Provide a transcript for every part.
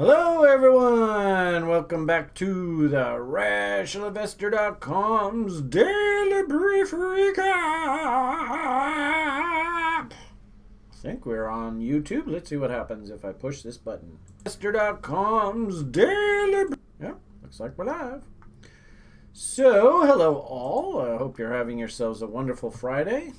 Hello, everyone. Welcome back to the RationalInvestor.com's Daily Brief Recap. I think we're on YouTube. Let's see what happens if I push this button. Investor.com's Daily. Yeah, looks like we're live. So, hello all. I hope you're having yourselves a wonderful Friday.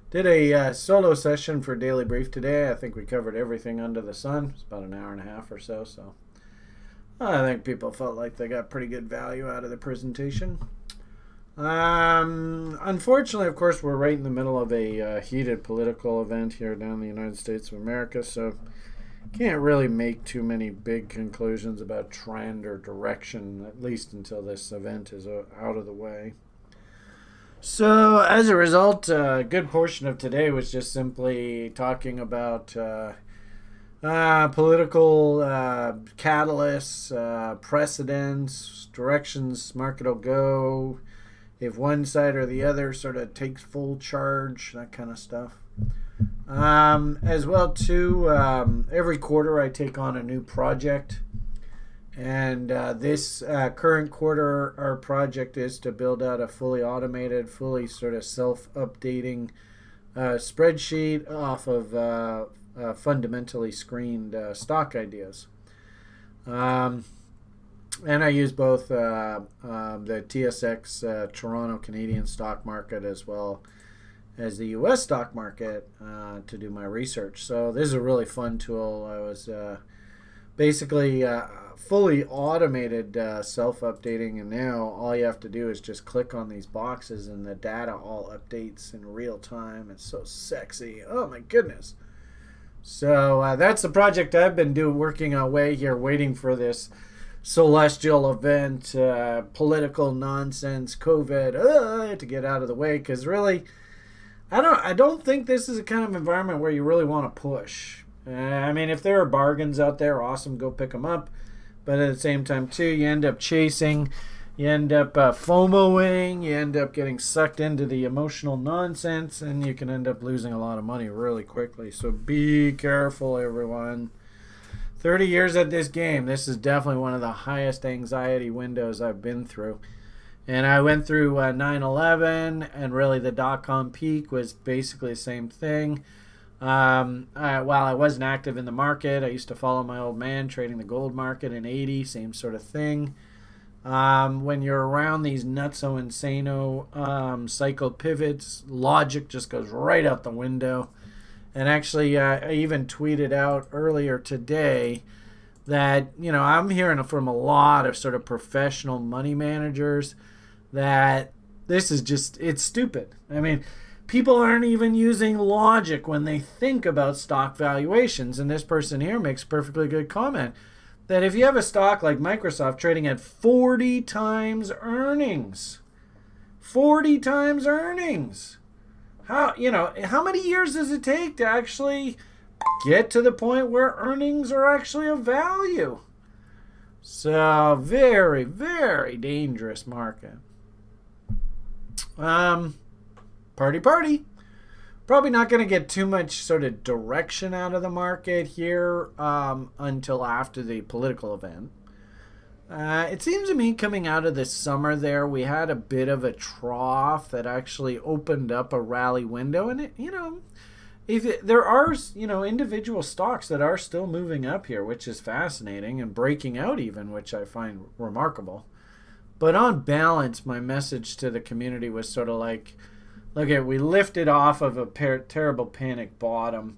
Did a solo session for Daily Brief today. I think we covered everything under the sun. It's about an hour and a half or so. So I think people felt like they got pretty good value out of the presentation. Unfortunately, of course, we're right in the middle of a heated political event here down in the United States of America. So can't really make too many big conclusions about trend or direction, at least until this event is out of the way. So as a result, a good portion of today was just simply talking about political catalysts, precedents, directions market will go, if one side or the other sort of takes full charge, that kind of stuff. As well too, every quarter I take on a new project. And this current quarter, our project is to build out a fully automated, fully sort of self-updating spreadsheet off of fundamentally screened stock ideas. And I use both the TSX Toronto Canadian stock market as well as the U.S. stock market to do my research. So this is a really fun tool. I was basically fully automated self-updating, and now all you have to do is just click on these boxes and the data all updates in real time. It's so sexy. Oh my goodness. So that's the project I've been working away here, waiting for this celestial event, political nonsense, COVID, to get out of the way, because really I don't think this is a kind of environment where you really want to push. I mean, if there are bargains out there, awesome, go pick them up. But at the same time, too, you end up chasing, you end up FOMOing, you end up getting sucked into the emotional nonsense, and you can end up losing a lot of money really quickly. So be careful, everyone. 30 years at this game, this is definitely one of the highest anxiety windows I've been through. And I went through 9/11, and really the dot-com peak was basically the same thing. While I wasn't active in the market, I used to follow my old man trading the gold market in 80, same sort of thing. When you're around these nutso insano cycle pivots, logic just goes right out the window. And actually, I even tweeted out earlier today that, I'm hearing from a lot of sort of professional money managers that this is just, it's stupid. I mean, people aren't even using logic when they think about stock valuations. And this person here makes a perfectly good comment that if you have a stock like Microsoft trading at 40 times earnings, 40 times earnings, how many years does it take to actually get to the point where earnings are actually of value? So very, very dangerous market. Party. Probably not going to get too much sort of direction out of the market here until after the political event. It seems to me coming out of the summer there, we had a bit of a trough that actually opened up a rally window. And, there are, individual stocks that are still moving up here, which is fascinating, and breaking out even, which I find remarkable. But on balance, my message to the community was sort of like, look, we lifted off of a terrible panic bottom.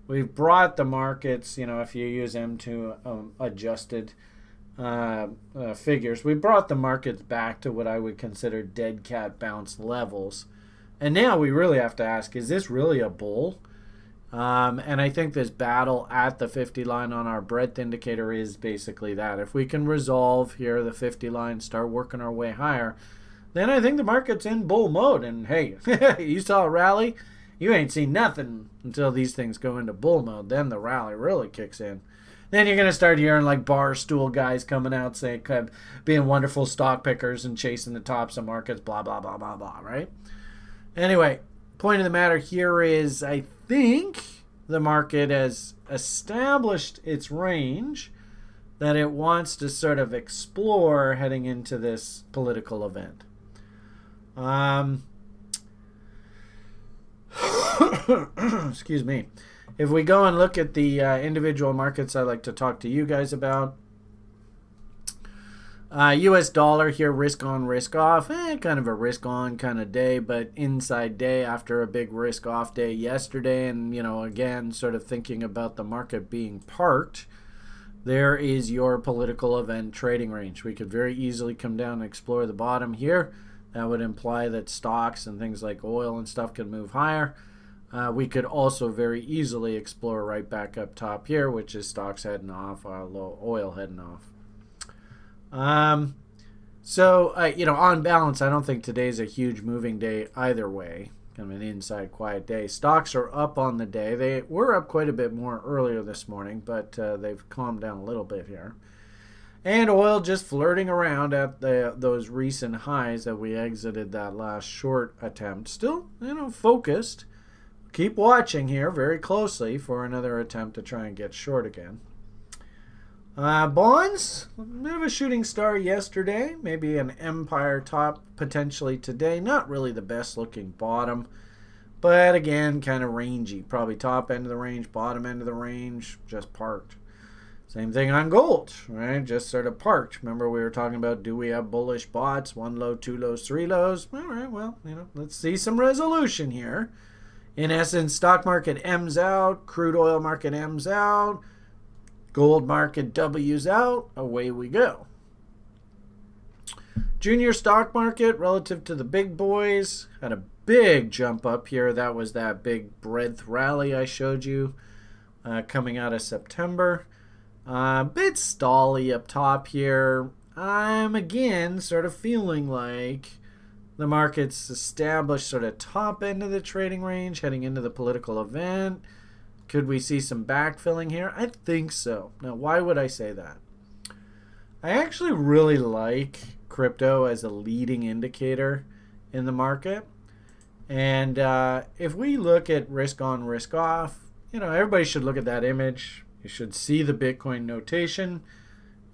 We've brought the markets, if you use M2 adjusted figures, we brought the markets back to what I would consider dead cat bounce levels. And now we really have to ask, is this really a bull? And I think this battle at the 50 line on our breadth indicator is basically that. If we can resolve here the 50 line, start working our way higher, then I think the market's in bull mode. And hey, you saw a rally, you ain't seen nothing until these things go into bull mode. Then the rally really kicks in. Then you're going to start hearing like bar stool guys coming out saying, being wonderful stock pickers and chasing the tops of markets, blah, blah, blah, blah, blah, right? Anyway, point of the matter here is I think the market has established its range that it wants to sort of explore heading into this political event. Excuse me. If we go and look at the individual markets I like to talk to you guys about, US dollar here, risk on, risk off. Kind of a risk on kind of day, but inside day after a big risk off day yesterday. And, again, sort of thinking about the market being parked, there is your political event trading range. We could very easily come down and explore the bottom here. That would imply that stocks and things like oil and stuff can move higher. We could also very easily explore right back up top here, which is stocks heading off, oil heading off. So, on balance, I don't think today's a huge moving day either way. Kind of an inside quiet day. Stocks are up on the day. They were up quite a bit more earlier this morning, but they've calmed down a little bit here. And oil just flirting around at those recent highs that we exited that last short attempt. Still, focused. Keep watching here very closely for another attempt to try and get short again. Bonds, a bit of a shooting star yesterday. Maybe an empire top potentially today. Not really the best looking bottom. But again, kind of rangy. Probably top end of the range, bottom end of the range, just parked. Same thing on gold, right? Just sort of parked. Remember we were talking about, do we have bullish bots? 1 low, 2 lows, 3 lows. All right, well, let's see some resolution here. In essence, stock market M's out, crude oil market M's out, gold market W's out, away we go. Junior stock market relative to the big boys had a big jump up here. That was that big breadth rally I showed you coming out of September. Bit stally up top here. I'm again sort of feeling like the market's established sort of top end of the trading range heading into the political event. Could we see some backfilling here? I think so. Now, why would I say that? I actually really like crypto as a leading indicator in the market. And if we look at risk on, risk off, everybody should look at that image. You should see the Bitcoin notation.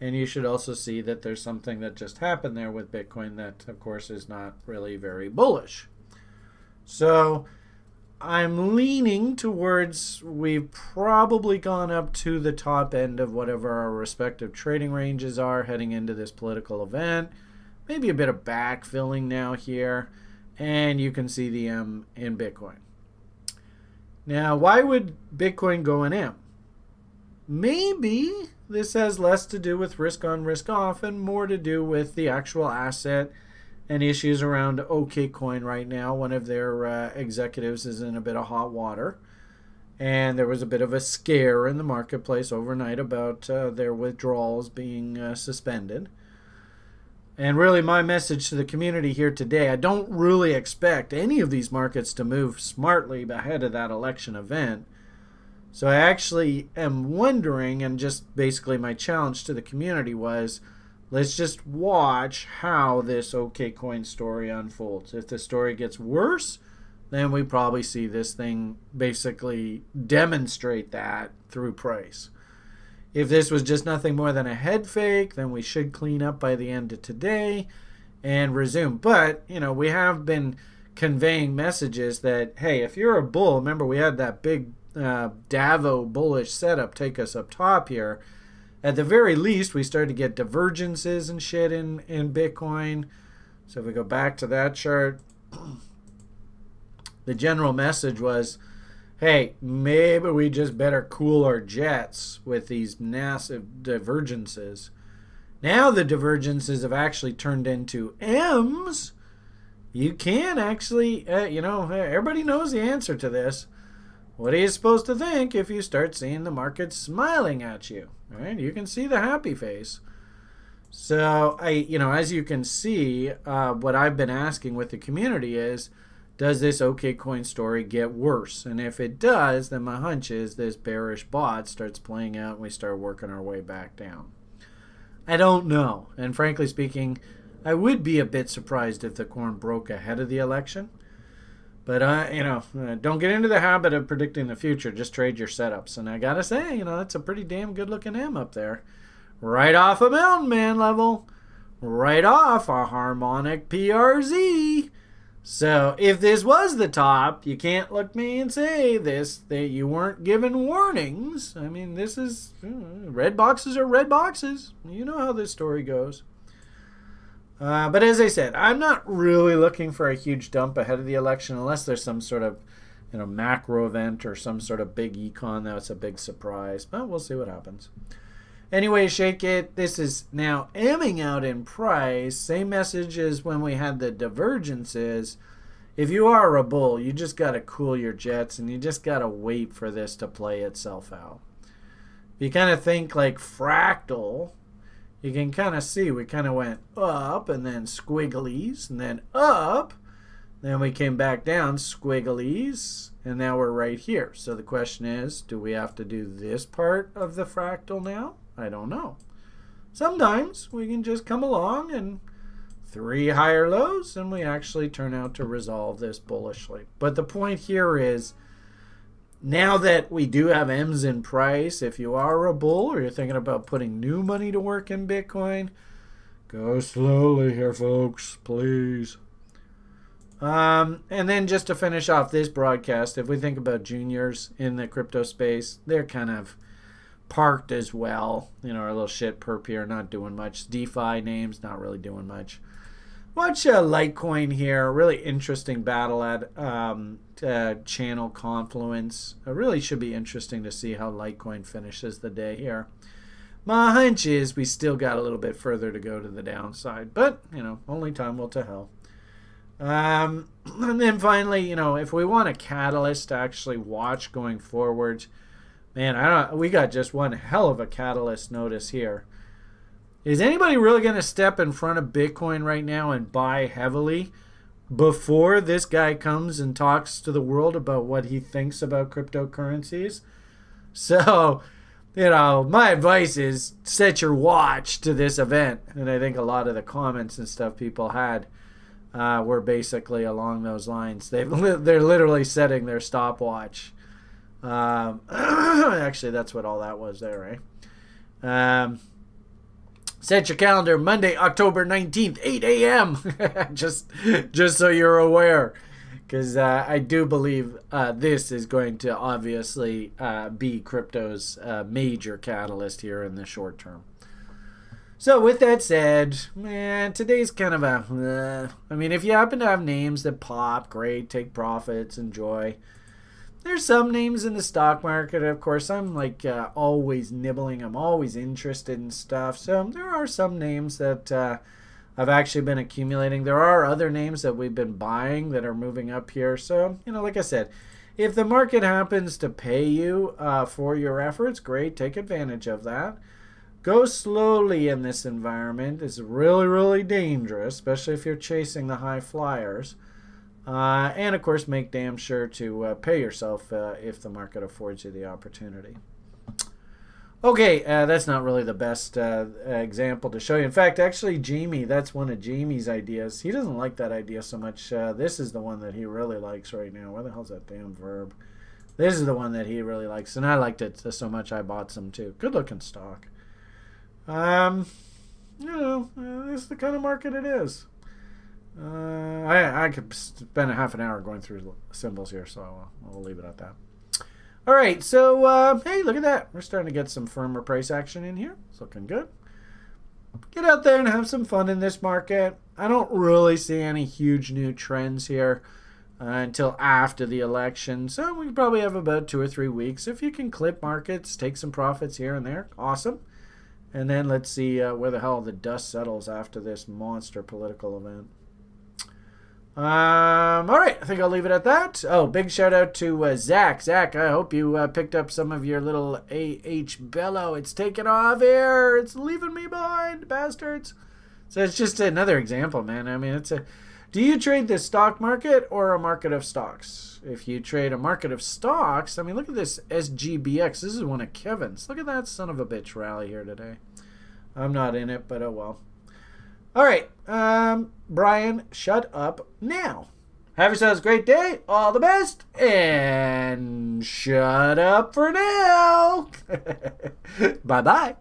And you should also see that there's something that just happened there with Bitcoin that, of course, is not really very bullish. So I'm leaning towards we've probably gone up to the top end of whatever our respective trading ranges are heading into this political event. Maybe a bit of backfilling now here. And you can see the M in Bitcoin. Now, why would Bitcoin go in M? Maybe this has less to do with risk on, risk off, and more to do with the actual asset and issues around OKCoin right now. One of their executives is in a bit of hot water. And there was a bit of a scare in the marketplace overnight about their withdrawals being suspended. And really my message to the community here today, I don't really expect any of these markets to move smartly ahead of that election event. So I actually am wondering, and just basically my challenge to the community was, let's just watch how this OKCoin story unfolds. If the story gets worse, then we probably see this thing basically demonstrate that through price. If this was just nothing more than a head fake, then we should clean up by the end of today and resume. But, we have been conveying messages that, hey, if you're a bull, remember we had that big Davo bullish setup take us up top here. At the very least, we started to get divergences and shit in Bitcoin. So if we go back to that chart, the general message was, hey, maybe we just better cool our jets with these massive divergences. Now the divergences have actually turned into M's. You can actually, everybody knows the answer to this. What are you supposed to think if you start seeing the market smiling at you? Right? You can see the happy face. So, as you can see, what I've been asking with the community is, does this OKCoin story get worse? And if it does, then my hunch is this bearish bot starts playing out and we start working our way back down. I don't know. And frankly speaking, I would be a bit surprised if the corn broke ahead of the election. But, don't get into the habit of predicting the future. Just trade your setups. And I got to say, that's a pretty damn good looking M up there. Right off a Mountain Man level. Right off a harmonic PRZ. So if this was the top, you can't look at me and say that you weren't given warnings. I mean, this is red boxes are red boxes. You know how this story goes. But as I said, I'm not really looking for a huge dump ahead of the election unless there's some sort of macro event or some sort of big econ that's a big surprise. But we'll see what happens. Anyway, shake it. This is now amming out in price. Same message as when we had the divergences. If you are a bull, you just got to cool your jets and you just got to wait for this to play itself out. You kind of think like fractal. You can kind of see we kind of went up and then squigglies and then up. Then we came back down, squigglies, and now we're right here. So the question is, do we have to do this part of the fractal now? I don't know. Sometimes we can just come along and 3 higher lows and we actually turn out to resolve this bullishly. But the point here is, now that we do have M's in price, if you are a bull or you're thinking about putting new money to work in Bitcoin, go slowly here, folks, please. And then just to finish off this broadcast, if we think about juniors in the crypto space, they're kind of parked as well. Our little shit perp here, not doing much. DeFi names, not really doing much. Watch Litecoin here. Really interesting battle at channel confluence. It really should be interesting to see how Litecoin finishes the day here. My hunch is we still got a little bit further to go to the downside. But, only time will tell. And then finally, if we want a catalyst to actually watch going forward, man, we got just one hell of a catalyst notice here. Is anybody really going to step in front of Bitcoin right now and buy heavily before this guy comes and talks to the world about what he thinks about cryptocurrencies? So, my advice is set your watch to this event. And I think a lot of the comments and stuff people had were basically along those lines. They're literally setting their stopwatch. Actually, that's what all that was there, right? Set your calendar, Monday, October 19th, 8 a.m. just so you're aware. Because I do believe this is going to obviously be crypto's major catalyst here in the short term. So with that said, man, today's kind of if you happen to have names that pop, great, take profits, enjoy. There's some names in the stock market, of course. I'm always nibbling. I'm always interested in stuff. So there are some names that I've actually been accumulating. There are other names that we've been buying that are moving up here. So, like I said, if the market happens to pay you for your efforts, great. Take advantage of that. Go slowly in this environment. It's really, really dangerous, especially if you're chasing the high flyers. And, of course, make damn sure to pay yourself if the market affords you the opportunity. Okay, that's not really the best example to show you. In fact, actually, Jamie, that's one of Jamie's ideas. He doesn't like that idea so much. This is the one that he really likes right now. Where the hell's that damn verb? This is the one that he really likes, and I liked it so much I bought some, too. Good-looking stock. This is the kind of market it is. I could spend a half an hour going through symbols here, so we'll leave it at that. All right, so hey, look at that. We're starting to get some firmer price action in here. It's looking good. Get out there and have some fun in this market. I don't really see any huge new trends here until after the election, so we probably have about 2 or 3 weeks. If you can clip markets, take some profits here and there, awesome. And then let's see where the hell the dust settles after this monster political event. All right, I think I'll leave it at that. Oh, big shout out to Zach. Zach, I hope you picked up some of your little AH bellow. It's taking off here. It's leaving me behind, bastards. So it's just another example, man. I mean, do you trade the stock market or a market of stocks? If you trade a market of stocks, I mean, look at this SGBX. This is one of Kevin's. Look at that son of a bitch rally here today. I'm not in it, but oh well. All right, Brian, shut up now. Have yourselves a great day. All the best. And shut up for now. Bye-bye.